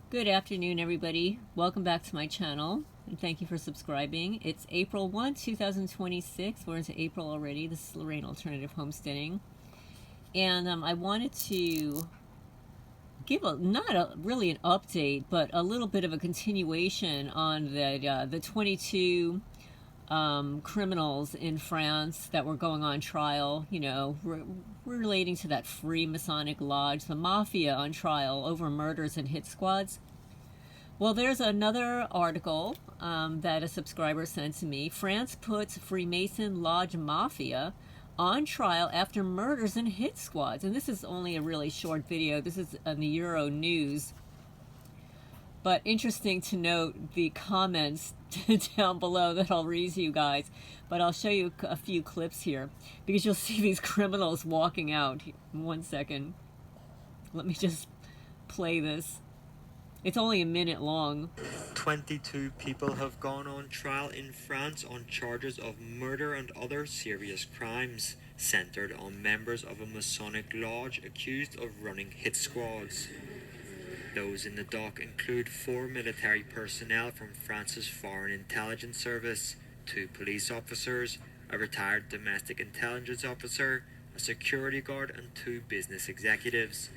Good afternoon, everybody. Welcome back to my channel, and thank you for subscribing. It's April 1, 2026. We're into April already. This is Lorraine Alternative Homesteading. And I wanted to give really an update, but a little bit of a continuation on the 22 criminals in France that were going on trial, relating to that Free Masonic Lodge, the mafia on trial over murders and hit squads. Well, there's another article that a subscriber sent to me. France puts Freemason Lodge Mafia on trial after murders and hit squads. And this is only a really short video. This is on the Euro News. But interesting to note the comments down below that I'll read to you guys. But I'll show you a few clips here because you'll see these criminals walking out. 1 second. Let me just play this. It's only a minute long. 22 people have gone on trial in France on charges of murder and other serious crimes centered on members of a Masonic lodge accused of running hit squads. Those in the dock include 4 military personnel from France's Foreign Intelligence Service, 2 police officers, a retired domestic intelligence officer, a security guard, and 2 business executives.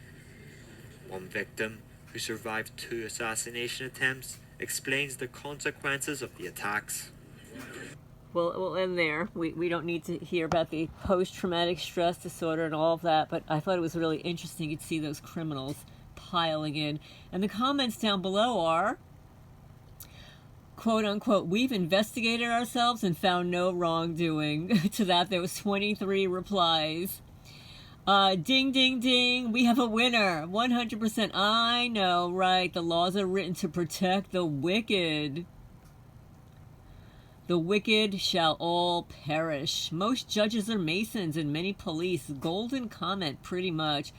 One victim, who survived 2 assassination attempts, explains the consequences of the attacks. Well, we'll end there. We don't need to hear about the post-traumatic stress disorder and all of that, but I thought it was really interesting to see those criminals piling in. And the comments down below are, quote unquote, "We've investigated ourselves and found no wrongdoing." To that, there was 23 replies. Ding, ding, ding, we have a winner. 100%. I know, right? The laws are written to protect the wicked. The wicked shall all perish. Most judges are Masons and many police. Golden comment, pretty much.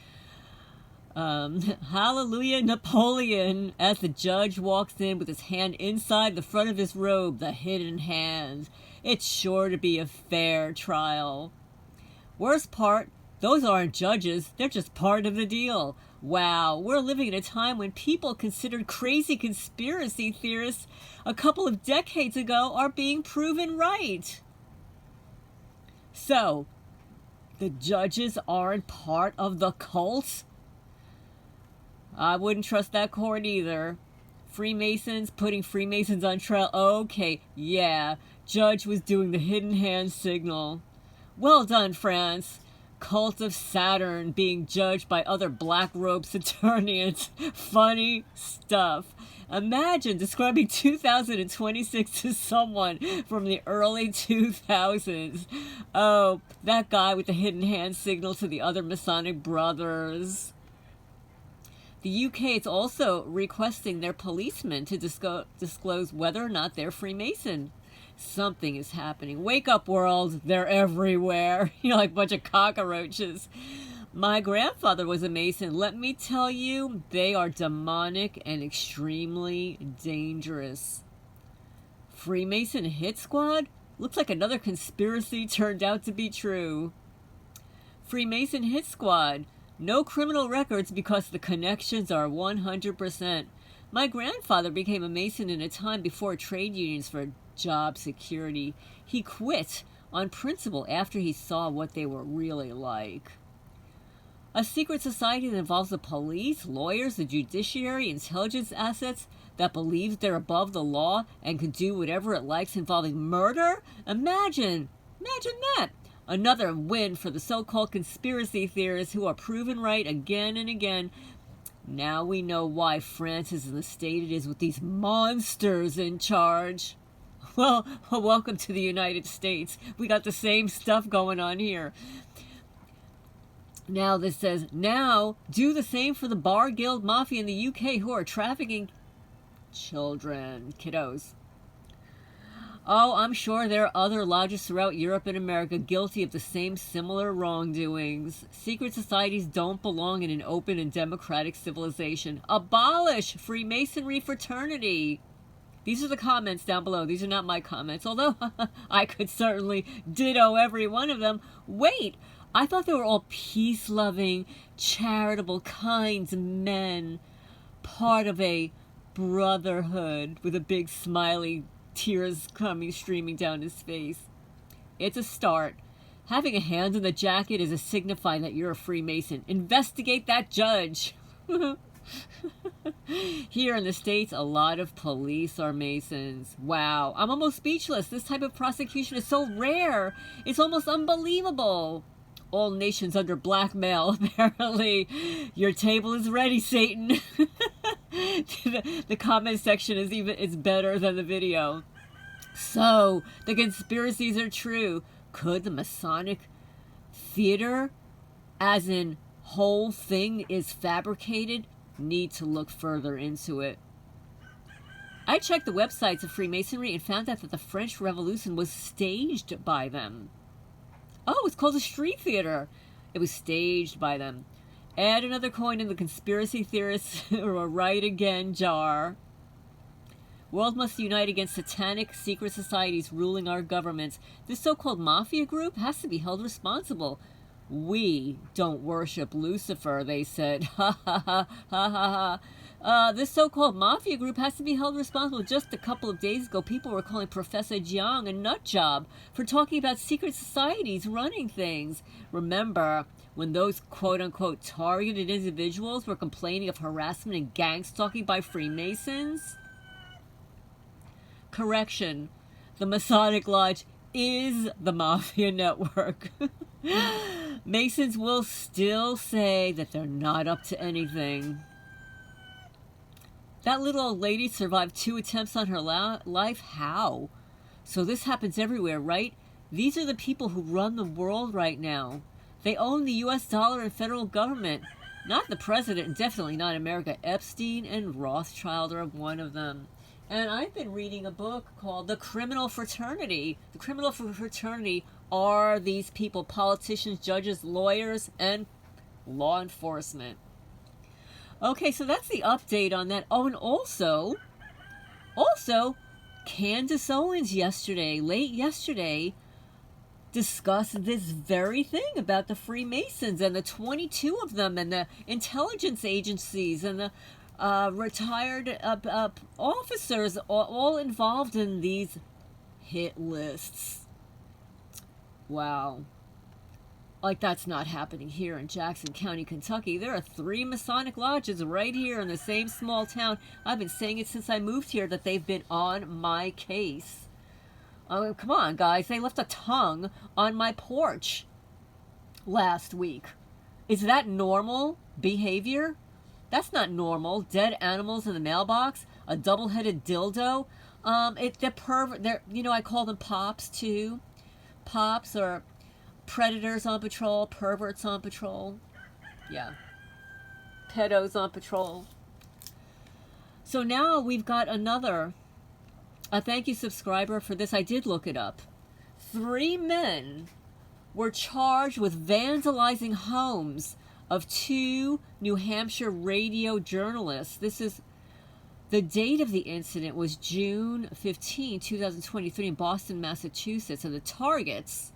Hallelujah, Napoleon, as the judge walks in with his hand inside the front of his robe, the hidden hand. It's sure to be a fair trial. Worst part, those aren't judges, they're just part of the deal. Wow, we're living in a time when people considered crazy conspiracy theorists a couple of decades ago are being proven right. So, the judges aren't part of the cult? I wouldn't trust that court either. Freemasons putting Freemasons on trial. Okay, yeah, judge was doing the hidden hand signal. Well done, France. Cult of Saturn being judged by other black-robed Saturnians. Funny stuff. Imagine describing 2026 to someone from the early 2000s. Oh, that guy with the hidden hand signal to the other Masonic brothers. The UK is also requesting their policemen to disclose whether or not they're Freemason. Something is happening. Wake up, world. They're everywhere. Like a bunch of cockroaches. My grandfather was a Mason. Let me tell you, they are demonic and extremely dangerous. Freemason hit squad? Looks like another conspiracy turned out to be true. Freemason hit squad. No criminal records because the connections are 100%. My grandfather became a Mason in a time before trade unions for job security. He quit on principle after he saw what they were really like. A secret society that involves the police, lawyers, the judiciary, intelligence assets that believes they're above the law and can do whatever it likes involving murder? Imagine that. Another win for the so-called conspiracy theorists who are proven right again and again. Now we know why France is in the state it is with these monsters in charge. Well, welcome to the United States. We got the same stuff going on here. Now this says, now do the same for the Bar Guild Mafia in the UK who are trafficking children, kiddos. Oh, I'm sure there are other lodges throughout Europe and America guilty of the same similar wrongdoings. Secret societies don't belong in an open and democratic civilization. Abolish Freemasonry fraternity. These are the comments down below. These are not my comments, although I could certainly ditto every one of them. Wait, I thought they were all peace-loving, charitable, kind men, part of a Brotherhood, with a big smiley, tears coming streaming down his face. It's a start. Having a hand in the jacket is a signify that you're a Freemason. Investigate that judge. Here in the States, a lot of police are Masons. Wow, I'm almost speechless. This type of prosecution is so rare. It's almost unbelievable. All nations under blackmail, apparently. Your table is ready, Satan. The comment section is better than the video. So, the conspiracies are true. Could the Masonic theater, as in whole thing, is fabricated? Need to look further into it. I checked the websites of Freemasonry and found out that the French Revolution was staged by them. Oh, it's called a street theater. It was staged by them. Add another coin in the conspiracy theorists or right again jar. World must unite against satanic secret societies ruling our governments. This so-called mafia group has to be held responsible. We don't worship Lucifer, they said. Ha ha ha ha ha ha. This so-called mafia group has to be held responsible. Just a couple of days ago, people were calling Professor Jiang a nut job for talking about secret societies running things. Remember when those quote-unquote targeted individuals were complaining of harassment and gang stalking by Freemasons? Correction. The Masonic Lodge is the mafia network. Masons will still say that they're not up to anything. That little old lady survived 2 attempts on her life. How? So this happens everywhere, right? These are the people who run the world right now. They own the US dollar and federal government. Not the president, and definitely not America. Epstein and Rothschild are one of them. And I've been reading a book called The Criminal Fraternity. The Criminal Fraternity are these people, politicians, judges, lawyers, and law enforcement. Okay, so that's the update on that. Oh, and also, Candace Owens late yesterday, discussed this very thing about the Freemasons and the 22 of them and the intelligence agencies and the retired officers all involved in these hit lists. Wow. Like, that's not happening here in Jackson County, Kentucky. There are 3 Masonic lodges right here in the same small town. I've been saying it since I moved here that they've been on my case. Oh, come on, guys. They left a tongue on my porch last week. Is that normal behavior? That's not normal. Dead animals in the mailbox, a double-headed dildo. I call them pops too. Pops are predators on patrol, perverts on patrol. Yeah. Pedos on patrol. So now we've got another. Thank you, subscriber, for this. I did look it up. 3 men were charged with vandalizing homes of 2 New Hampshire radio journalists. This is the date of the incident was June 15, 2023 in Boston, Massachusetts. And the targets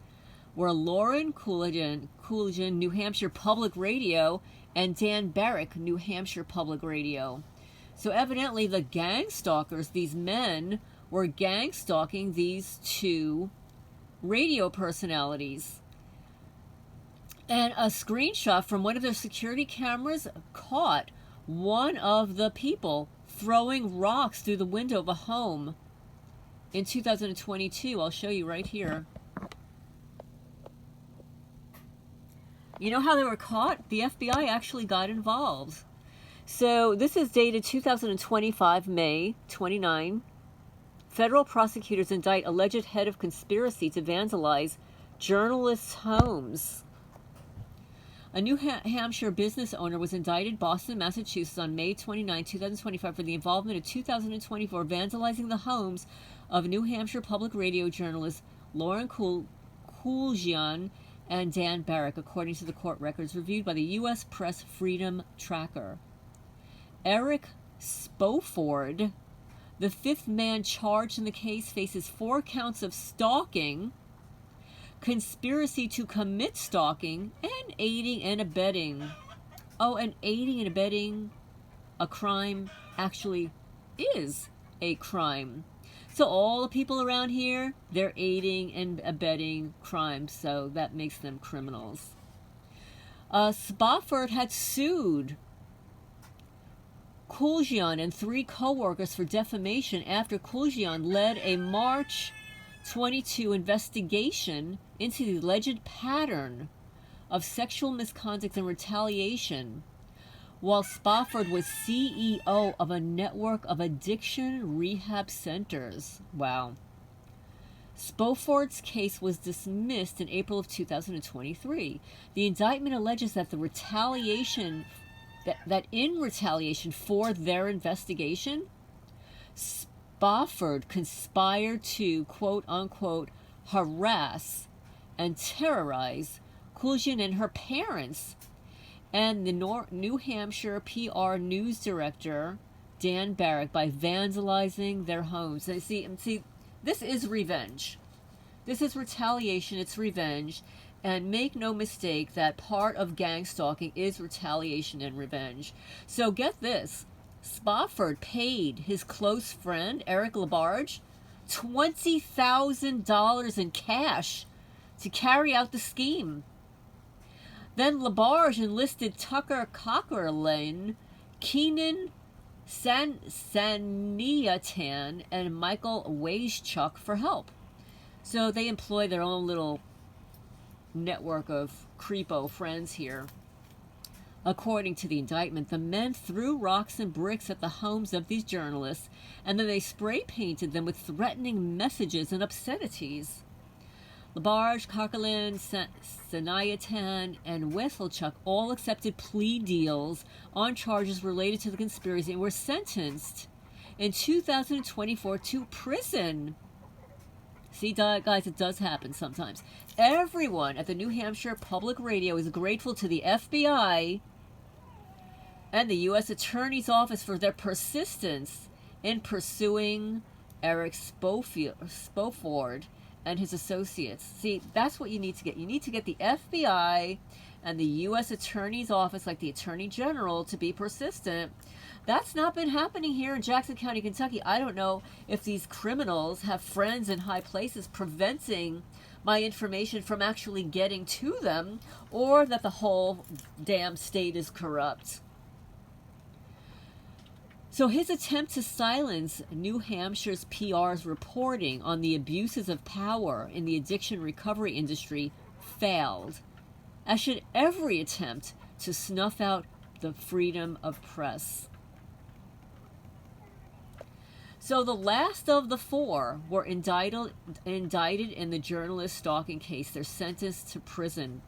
were Lauren Coolidge, New Hampshire Public Radio, and Dan Barrick, New Hampshire Public Radio. So evidently the Gangstalkers, these men, were gang stalking these 2 radio personalities. And a screenshot from one of their security cameras caught one of the people throwing rocks through the window of a home in 2022. I'll show you right here. You know how they were caught? The FBI actually got involved. So this is dated 2025, May 29. Federal prosecutors indict alleged head of conspiracy to vandalize journalists' homes. A New Hampshire business owner was indicted Boston, Massachusetts on May 29, 2025 for the involvement of 2024 vandalizing the homes of New Hampshire public radio journalists Lauren Coolidge and Dan Barrick, according to the court records reviewed by the U.S. PressFreedomTracker. Eric Spoford, the 5th man charged in the case, faces 4 counts of stalking, conspiracy to commit stalking, and aiding and abetting. Oh, and aiding and abetting a crime actually is a crime. So all the people around here, they're aiding and abetting crimes, so that makes them criminals. Spofford had sued Kuljian and 3 co-workers for defamation after Kuljian led a March 22 investigation into the alleged pattern of sexual misconduct and retaliation, while Spofford was CEO of a network of addiction rehab centers. Wow. Spofford's case was dismissed in April of 2023. The indictment alleges that the retaliation, that in retaliation for their investigation, Spofford conspired to, quote-unquote, harass and terrorize Kuljian and her parents and the New Hampshire PR news director, Dan Barrack, by vandalizing their homes. And see, this is revenge. This is retaliation. It's revenge. And make no mistake that part of gang stalking is retaliation and revenge. So get this. Spofford paid his close friend, Eric Labarge, $20,000 in cash to carry out the scheme. Then Labarge enlisted Tucker Cockerlin, Keenan Saniatan, and Michael Wagechuck for help. So they employ their own little network of creepo friends here. According to the indictment, the men threw rocks and bricks at the homes of these journalists, and then they spray painted them with threatening messages and obscenities. Labarge, Cockerlin, Saniatan, and Wesselchuk all accepted plea deals on charges related to the conspiracy and were sentenced in 2024 to prison. See, guys, it does happen sometimes. Everyone at the New Hampshire Public Radio is grateful to the FBI and the U.S. Attorney's Office for their persistence in pursuing Eric Spofford and his associates. See, that's what you need to get. You need to get the FBI and the U.S. Attorney's Office, like the Attorney General, to be persistent. That's not been happening here in Jackson County, Kentucky. I don't know if these criminals have friends in high places preventing my information from actually getting to them, or that the whole damn state is corrupt. So his attempt to silence New Hampshire's PR's reporting on the abuses of power in the addiction recovery industry failed, as should every attempt to snuff out the freedom of press. So the last of the 4 were indicted in the journalist stalking case. They're sentenced to prison.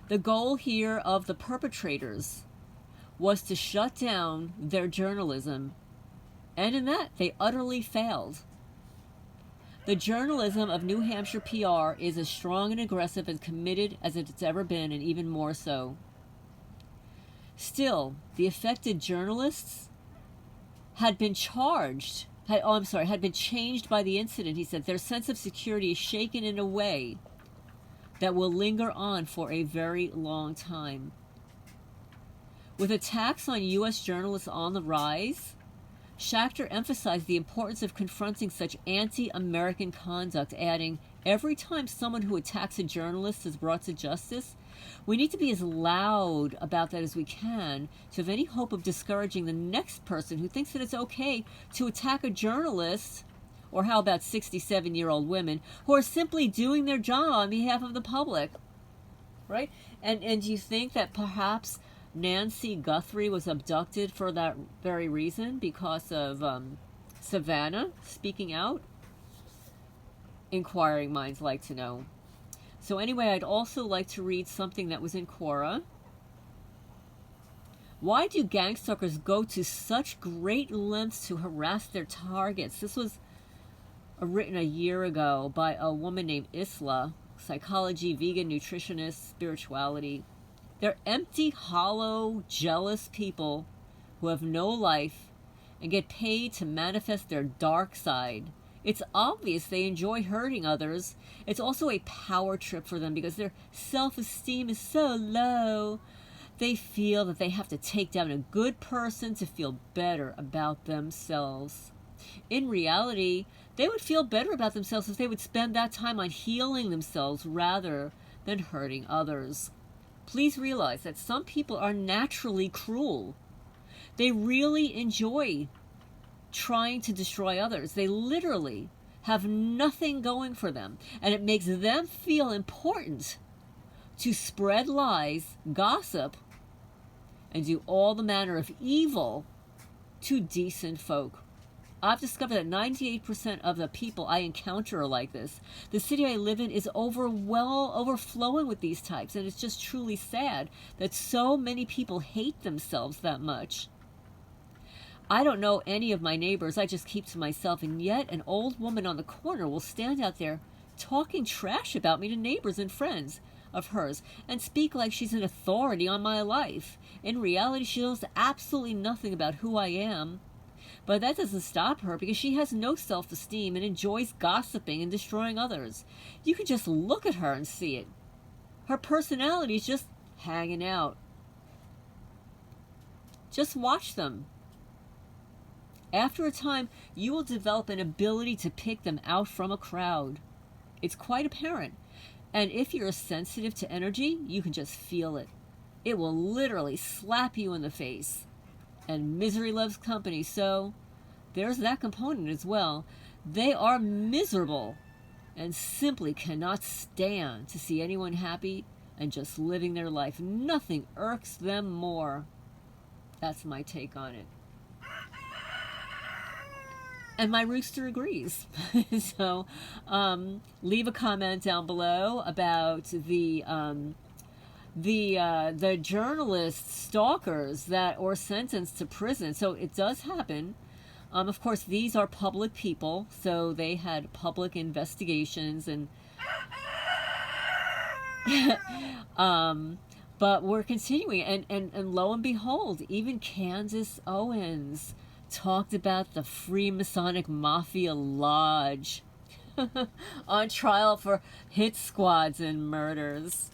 The goal here of the perpetrators was to shut down their journalism, and in that they utterly failed. The journalism of New Hampshire PR is as strong and aggressive and committed as it's ever been, and even more so. Still, the affected journalists had been changed by the incident. He said their sense of security is shaken in a way that will linger on for a very long time. With attacks on U.S. journalists on the rise, Schachter emphasized the importance of confronting such anti-American conduct, adding, every time someone who attacks a journalist is brought to justice, we need to be as loud about that as we can to have any hope of discouraging the next person who thinks that it's okay to attack a journalist, or how about 67-year-old women who are simply doing their job on behalf of the public, right? And do you think that perhaps Nancy Guthrie was abducted for that very reason, because of Savannah speaking out? Inquiring minds like to know. So anyway, I'd also like to read something that was in Quora. Why do gangstalkers go to such great lengths to harass their targets? This was written a year ago by a woman named Isla, psychology, vegan, nutritionist, spirituality. They're empty, hollow, jealous people who have no life and get paid to manifest their dark side. It's obvious they enjoy hurting others. It's also a power trip for them because their self-esteem is so low They feel that they have to take down a good person to feel better about themselves. In reality, they would feel better about themselves if they would spend that time on healing themselves rather than hurting others. Please realize that some people are naturally cruel. They really enjoy trying to destroy others. They literally have nothing going for them, and it makes them feel important to spread lies, gossip, and do all the manner of evil to decent folk. I've discovered that 98% of the people I encounter are like this. The city I live in is overflowing with these types, and it's just truly sad that so many people hate themselves that much. I don't know any of my neighbors. I just keep to myself, and yet an old woman on the corner will stand out there talking trash about me to neighbors and friends of hers and speak like she's an authority on my life. In reality, she knows absolutely nothing about who I am. But that doesn't stop her, because she has no self-esteem and enjoys gossiping and destroying others. You can just look at her and see it. Her personality is just hanging out. Just watch them. After a time, you will develop an ability to pick them out from a crowd. It's quite apparent. And if you're sensitive to energy, you can just feel it. It will literally slap you in the face. And misery loves company, so there's that component as well. They are miserable and simply cannot stand to see anyone happy and just living their life. Nothing irks them more. That's my take on it. And my rooster agrees. So leave a comment down below about the journalists, stalkers that are sentenced to prison. So it does happen. Of course, these are public people, so they had public investigations, and but we're continuing, and lo and behold, even Candace Owens talked about the Free Masonic Mafia Lodge on trial for hit squads and murders.